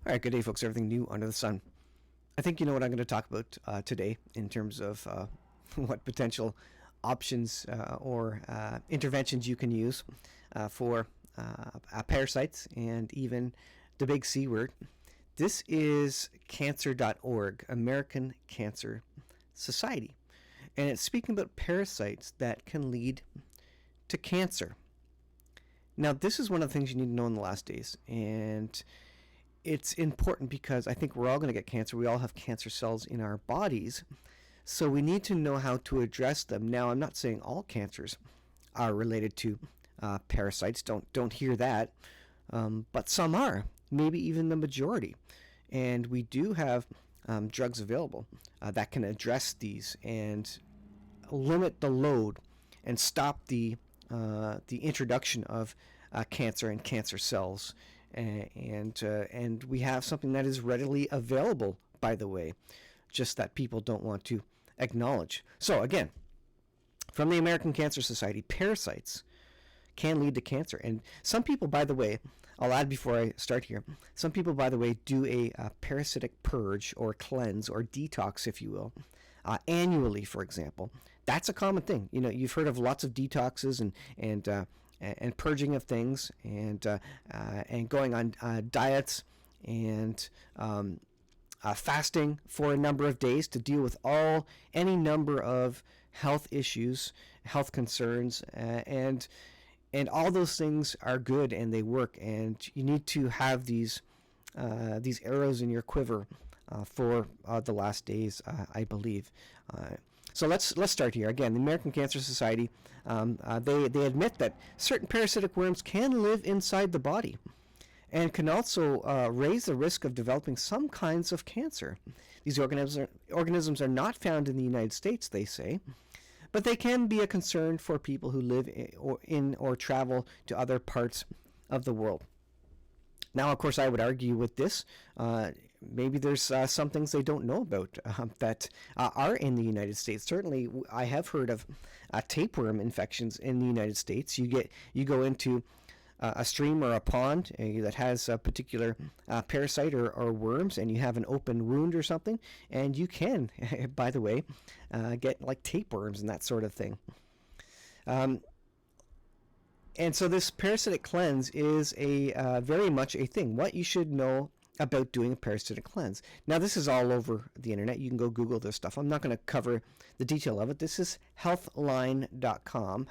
All right, good day, folks. Everything new under the sun. I think you know what I'm going to talk about today in terms of what potential options or interventions you can use for parasites and even the big C word. This is cancer.org, American Cancer Society. And it's speaking about parasites that can lead to cancer. Now, this is one of the things you need to know in the last days. And it's important because I think we're all going to get cancer. We all have cancer cells in our bodies. So we need to know how to address them. Now, I'm not saying all cancers are related to parasites. Don't hear that. But some are, maybe even the majority. And we do have drugs available that can address these and limit the load and stop the introduction of cancer and cancer cells. And we have something that is readily available, by the way, just that people don't want to acknowledge. So again, from the American Cancer Society, parasites can lead to cancer. And some people, by the way, I'll add before I start here, some people, by the way, do a parasitic purge or cleanse or detox, if you will, annually, for example. That's a common thing. You know, you've heard of lots of detoxes and purging of things and going on diets and fasting for a number of days to deal with any number of health issues, health concerns, and all those things are good and they work. And you need to have these arrows in your quiver for the last days, I believe. So let's start here. Again, the American Cancer Society, they admit that certain parasitic worms can live inside the body and can also raise the risk of developing some kinds of cancer. These organisms are not found in the United States, they say, but they can be a concern for people who live in or travel to other parts of the world. Now, of course, I would argue with this. Maybe there's some things they don't know about that are in the United States. Certainly, I have heard of tapeworm infections in the United States. You go into a stream or a pond that has a particular parasite or worms, and you have an open wound or something, and you can, by the way, get like tapeworms and that sort of thing. And so this parasitic cleanse is a very much a thing. What you should know about doing a parasitic cleanse. Now, this is all over the internet. You can go Google this stuff. I'm not going to cover the detail of it. This is healthline.com.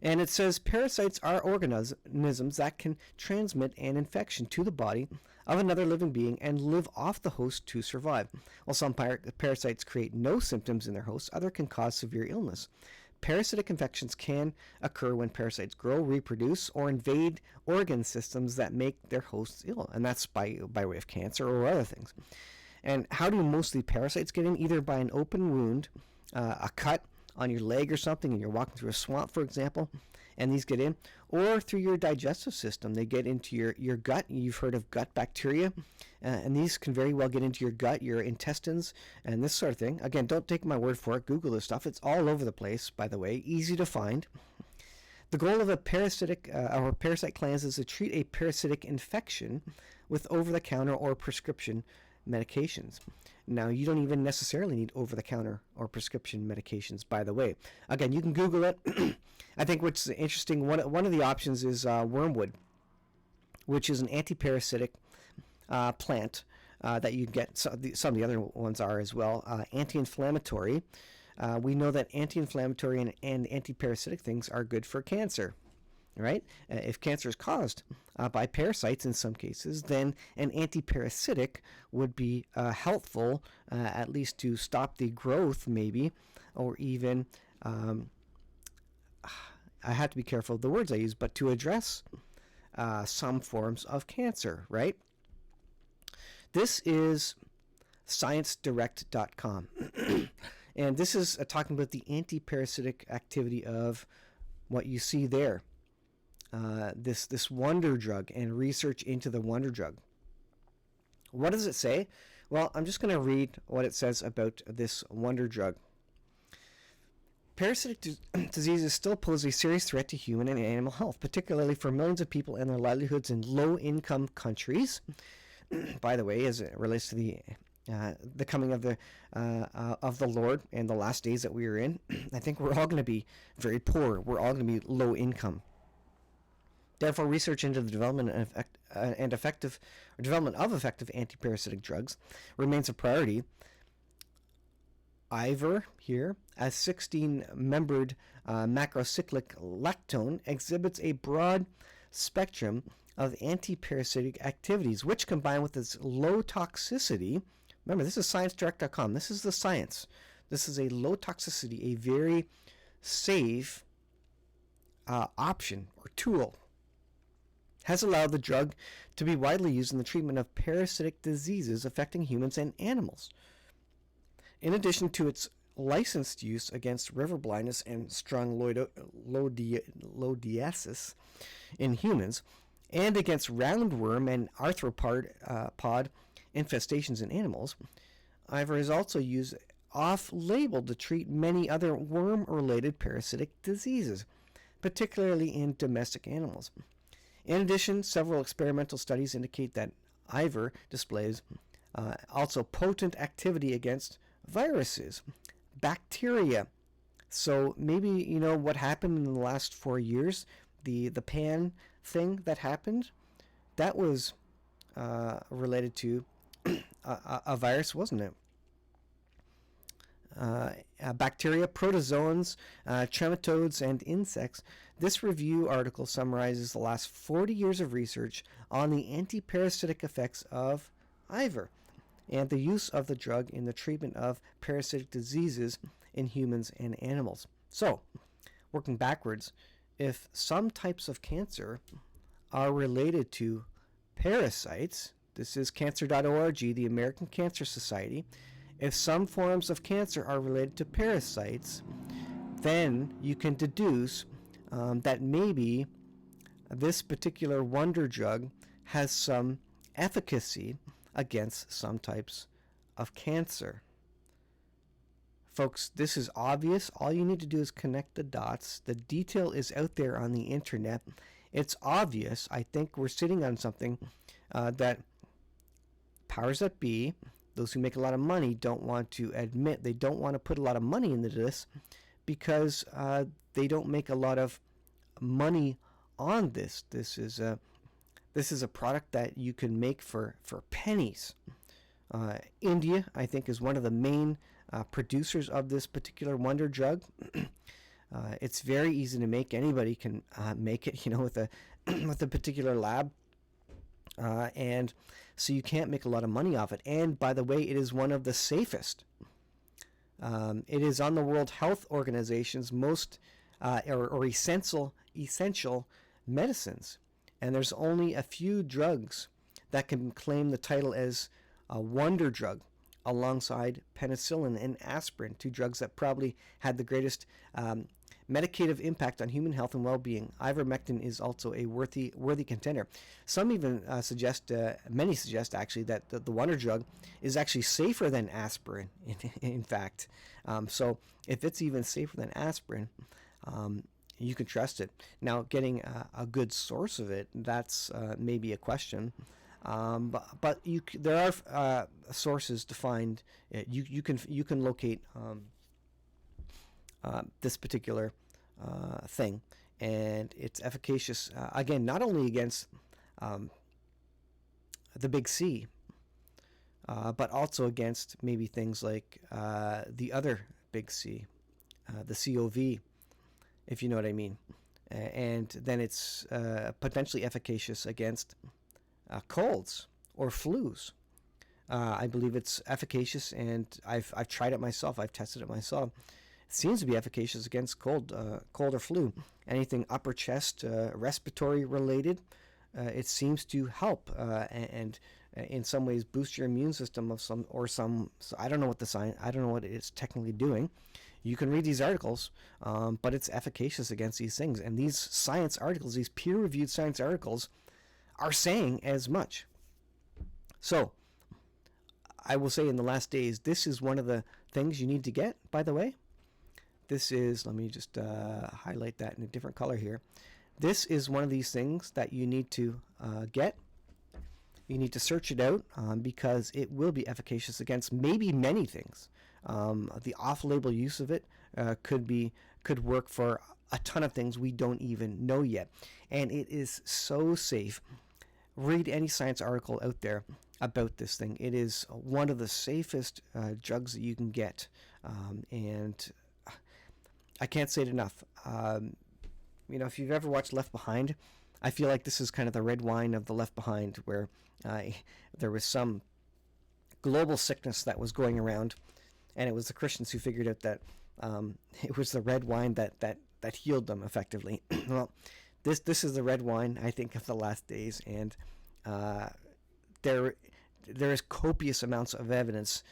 And it says parasites are organisms that can transmit an infection to the body of another living being and live off the host to survive. While some parasites create no symptoms in their hosts, others can cause severe illness. Parasitic infections can occur when parasites grow, reproduce, or invade organ systems that make their hosts ill, and that's by way of cancer or other things. And how do mostly parasites get in? Either by an open wound, a cut on your leg or something, and you're walking through a swamp, for example, and these get in, or through your digestive system. They get into your gut. You've heard of gut bacteria, and these can very well get into your gut, your intestines, and this sort of thing. Again, don't take my word for it. Google this stuff. It's all over the place, by the way, easy to find. The goal of a parasitic or parasite cleanse is to treat a parasitic infection with over-the-counter or prescription medications. Now, you don't even necessarily need over-the-counter or prescription medications, by the way. Again, you can Google it. I think what's interesting, one of the options is wormwood, which is an anti-parasitic plant that you can get. Some of the other ones are as well. Anti-inflammatory. We know that anti-inflammatory and anti-parasitic things are good for cancer. Right? If cancer is caused by parasites in some cases, then an anti-parasitic would be helpful, at least to stop the growth, maybe, or even, I have to be careful of the words I use, but to address some forms of cancer, right? This is ScienceDirect.com. And this is talking about the anti-parasitic activity of what you see there. This wonder drug and research into the wonder drug. What does it say? Well, I'm just going to read what it says about this wonder drug. Parasitic diseases still pose a serious threat to human and animal health, particularly for millions of people and their livelihoods in low-income countries. By the way, as it relates to the coming of the Lord and the last days that we are in, I think we're all going to be very poor. We're all going to be low income. Therefore, research into the development of effective anti-parasitic drugs remains a priority. Iver here, a 16-membered macrocyclic lactone, exhibits a broad spectrum of anti-parasitic activities, which combined with its low toxicity, remember this is ScienceDirect.com, this is the science, this is a low toxicity, a very safe option or tool, has allowed the drug to be widely used in the treatment of parasitic diseases affecting humans and animals. In addition to its licensed use against river blindness and strong lodiasis in humans, and against roundworm and arthropod infestations in animals, Iver is also used off-label to treat many other worm-related parasitic diseases, particularly in domestic animals. In addition, several experimental studies indicate that Iver displays also potent activity against viruses, bacteria. So maybe, you know, what happened in the last 4 years, the pan thing that happened, that was related to a virus, wasn't it? Bacteria, protozoans, trematodes, and insects. This review article summarizes the last 40 years of research on the anti-parasitic effects of Iver and the use of the drug in the treatment of parasitic diseases in humans and animals. So, working backwards, if some types of cancer are related to parasites, this is cancer.org, the American Cancer Society, if some forms of cancer are related to parasites, then you can deduce that maybe this particular wonder drug has some efficacy against some types of cancer. Folks, this is obvious. All you need to do is connect the dots. The detail is out there on the internet. It's obvious. I think we're sitting on something that powers that be, those who make a lot of money, don't want to admit. They don't want to put a lot of money into this because they don't make a lot of money on this. This is a product that you can make for pennies. India, I think, is one of the main producers of this particular wonder drug. It's very easy to make. Anybody can make it, you know, with a particular lab. And so you can't make a lot of money off it. And by the way, it is one of the safest. It is on the World Health Organization's most or essential medicines. And there's only a few drugs that can claim the title as a wonder drug, alongside penicillin and aspirin, two drugs that probably had the greatest medicative impact on human health and well-being. Ivermectin is also a worthy contender. Some even many suggest actually, that the wonder drug is actually safer than aspirin, in fact. So if it's even safer than aspirin, you can trust it. Now, getting a good source of it, that's maybe a question. But there are sources to find it. You can locate this particular thing, and it's efficacious again, not only against the big C, but also against maybe things like the other big C, the COV, if you know what I mean. And then it's potentially efficacious against colds or flus. I believe it's efficacious, and I've tried it myself. I've tested it myself. It seems to be efficacious against cold or flu. Anything upper chest, respiratory related, it seems to help and in some ways boost your immune system of some. So I don't know what I don't know what it's technically doing. You can read these articles, but it's efficacious against these things. And these science articles, these peer-reviewed science articles, are saying as much. So I will say, in the last days, this is one of the things you need to get, by the way. This is, let me just highlight that in a different color here. This is one of these things that you need to get. You need to search it out because it will be efficacious against maybe many things. The off-label use of it could work for a ton of things we don't even know yet. And it is so safe. Read any science article out there about this thing. It is one of the safest drugs that you can get. And I can't say it enough. If you've ever watched Left Behind, I feel like this is kind of the red wine of the Left Behind, where there was some global sickness that was going around, and it was the Christians who figured out that it was the red wine that healed them effectively. Well, this is the red wine, I think, of the last days, and there is copious amounts of evidence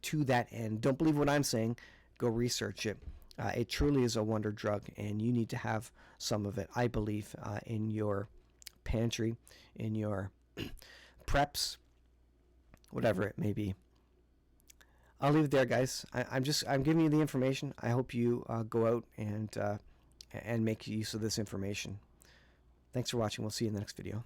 to that end. Don't believe what I'm saying. Go research it. It truly is a wonder drug, and you need to have some of it, I believe, in your pantry, in your preps, whatever it may be. I'll leave it there, guys. I'm giving you the information. I hope you go out and make use of this information. Thanks for watching. We'll see you in the next video.